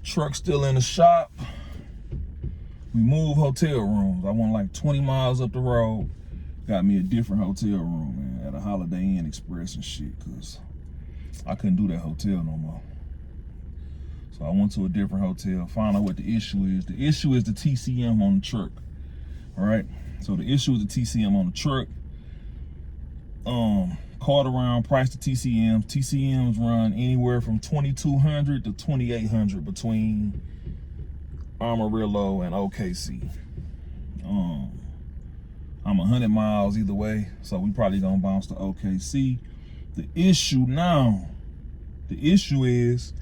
Truck still in the shop. We moved hotel rooms. I went like 20 miles up the road. Got me a different hotel room, man, at a Holiday Inn Express and shit, because I couldn't do that hotel no more. So I went to a different hotel, found out what the issue is. The issue is the TCM on the truck, all right? So the issue is the TCM on the truck. Called around, priced the TCMs. TCMs run anywhere from $2,200 to $2,800 between Amarillo and OKC. I'm 100 miles either way, so we probably gonna bounce to OKC. The issue is,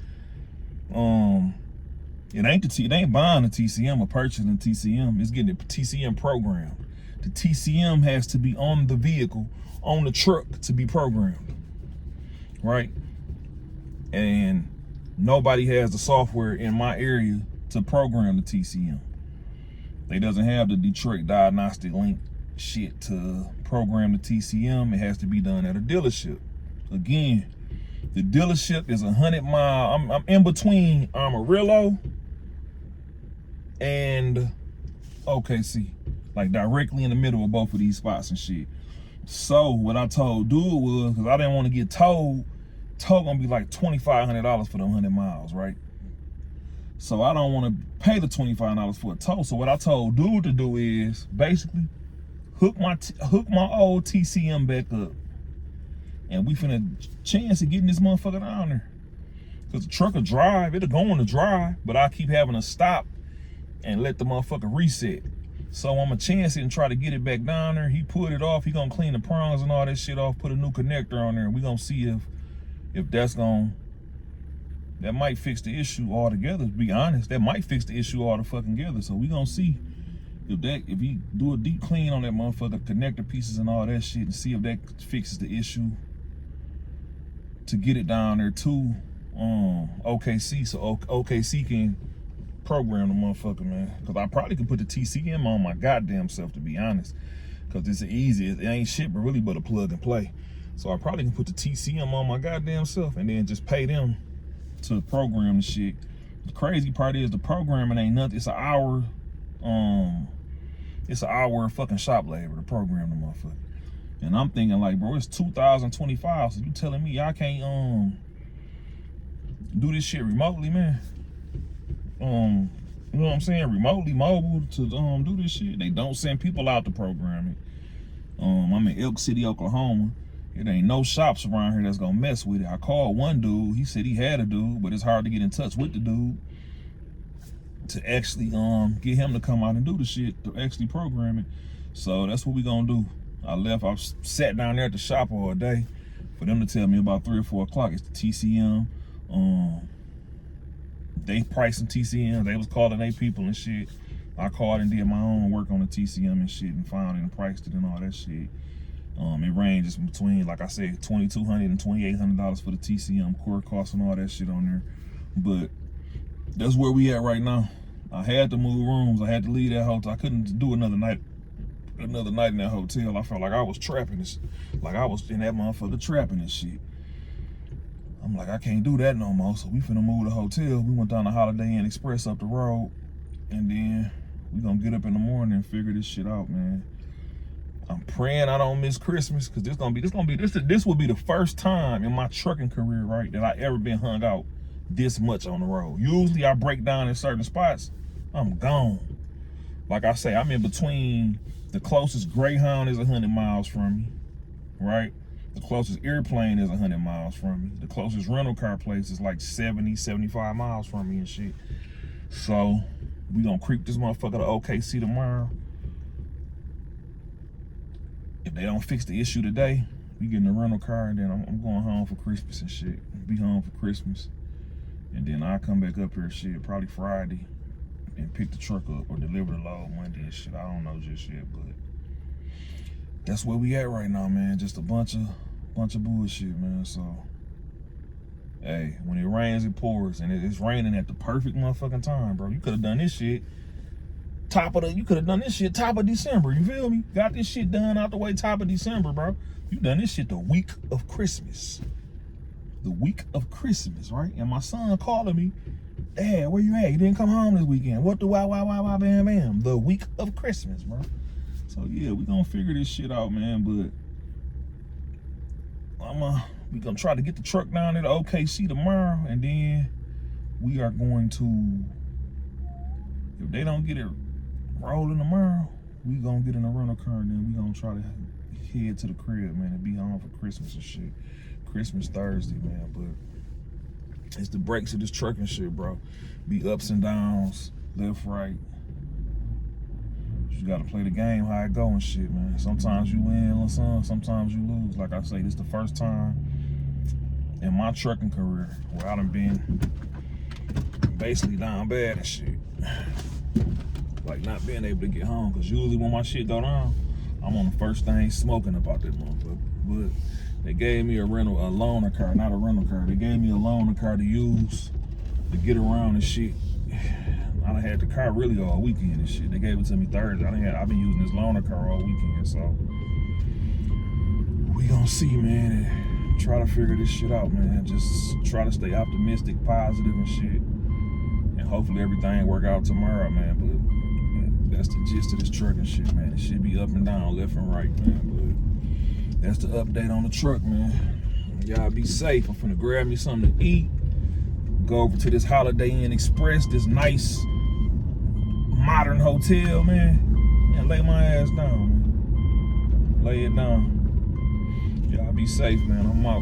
it ain't buying a TCM or purchasing a TCM. It's getting the TCM programmed. The TCM has to be on the vehicle, on the truck, to be programmed, right? And nobody has the software in my area to program the TCM. They doesn't have the Detroit Diagnostic Link shit to program the TCM. It has to be done at a dealership. Again, the dealership is 100 miles. I'm in between Amarillo and OKC, like directly in the middle of both of these spots and shit. So what I told dude was, because I didn't want to get told gonna be like $2,500 for them 100 miles, right? So I don't want to pay the $25 for a tow. So what I told dude to do is basically hook my old TCM back up, and we finna chance of getting this motherfucker down there. Cause the truck will drive, it'll go on the drive, but I keep having to stop and let the motherfucker reset. So I'm a chance it and try to get it back down there. He put it off. He gonna clean the prongs and all that shit off, put a new connector on there, and we gonna see if that might fix the issue altogether. To be honest, that might fix the issue all the fucking together. So we gonna see if he do a deep clean on that motherfucker, connector pieces and all that shit, and see if that fixes the issue to get it down there to OKC, so OKC can program the motherfucker, man. Cause I probably could put the TCM on my goddamn self, to be honest. Cause it's easy. It ain't shit but really but a plug and play. So I probably can put the TCM on my goddamn self and then just pay them to program the shit. The crazy part is the programming ain't nothing. It's an hour fucking shop labor to program the motherfucker. And I'm thinking like, bro, it's 2025, so you telling me y'all can't do this shit remotely, man? You know what I'm saying? Remotely, mobile to do this shit. They don't send people out to program it. I'm in Elk City, Oklahoma. It ain't no shops around here that's gonna mess with it. I called one dude. He said he had a dude, but it's hard to get in touch with the dude to actually get him to come out and do the shit, to actually program it. So that's what we gonna do. I sat down there at the shop all day for them to tell me about 3 or 4 o'clock. It's the TCM. They priced some TCMs. They was calling their people and shit. I called and did my own work on the TCM and shit and found it and priced it and all that shit. It ranges between, like I said, $2,200 and $2,800 for the TCM core costs and all that shit on there. But that's where we at right now. I had to move rooms. I had to leave that hotel. I couldn't do another night in that hotel. I felt like I was trapping this, like I was in that motherfucker trapping this shit. I'm like, I can't do that no more. So we finna move the hotel. We went down to Holiday Inn Express up the road, and then we gonna get up in the morning and figure this shit out, man. I'm praying I don't miss Christmas, because this will be the first time in my trucking career, right, that I ever been hung out this much on the road. Usually I break down in certain spots, I'm gone. Like I say, I'm in between. The closest Greyhound is 100 miles from me, right? The closest airplane is 100 miles from me. The closest rental car place is like 70, 75 miles from me and shit. So we gonna creep this motherfucker to OKC tomorrow. If they don't fix the issue today, we get in a rental car, and then I'm going home for Christmas and shit. Be home for Christmas. And then I'll come back up here, shit, probably Friday, and pick the truck up or deliver the load Monday and shit. I don't know just yet, but that's where we at right now, man. Just a bunch of bullshit, man. So, hey, when it rains, it pours, and it's raining at the perfect motherfucking time, bro. You could have done this shit top of December, you feel me? Got this shit done out the way top of December, bro. You done this shit the week of Christmas. The week of Christmas, right? And my son calling me Dad, where you at? You didn't come home this weekend. What the why, bam, bam? The week of Christmas, bro. So yeah, we gonna figure this shit out, man. But we gonna try to get the truck down there to OKC tomorrow, and then we are going to, if they don't get it rolling tomorrow, we gonna get in a rental car, and then we gonna try to head to the crib, man, and be home for Christmas and shit. Christmas Thursday, man. But it's the breaks of this trucking shit, bro. Be ups and downs, left, right. You gotta play the game how it go and shit, man. Sometimes you win, sometimes you lose. Like I say, this is the first time in my trucking career where I done been basically down bad and shit. Like not being able to get home. Cause usually when my shit go down, I'm on the first thing smoking about that motherfucker. But they gave me a loaner car, not a rental car. They gave me a loaner car to use to get around and shit. I done had the car really all weekend and shit. They gave it to me Thursday. I've been using this loaner car all weekend, so we gonna see, man, and try to figure this shit out, man. Just try to stay optimistic, positive and shit, and hopefully everything work out tomorrow, man. But that's the gist of this trucking shit, man. It should be up and down, left and right, man. But that's the update on the truck, man. Y'all be safe. I'm finna grab me something to eat. Go over to this Holiday Inn Express, this nice modern hotel, man, and lay my ass down, man. Lay it down. Y'all be safe, man. I'm out.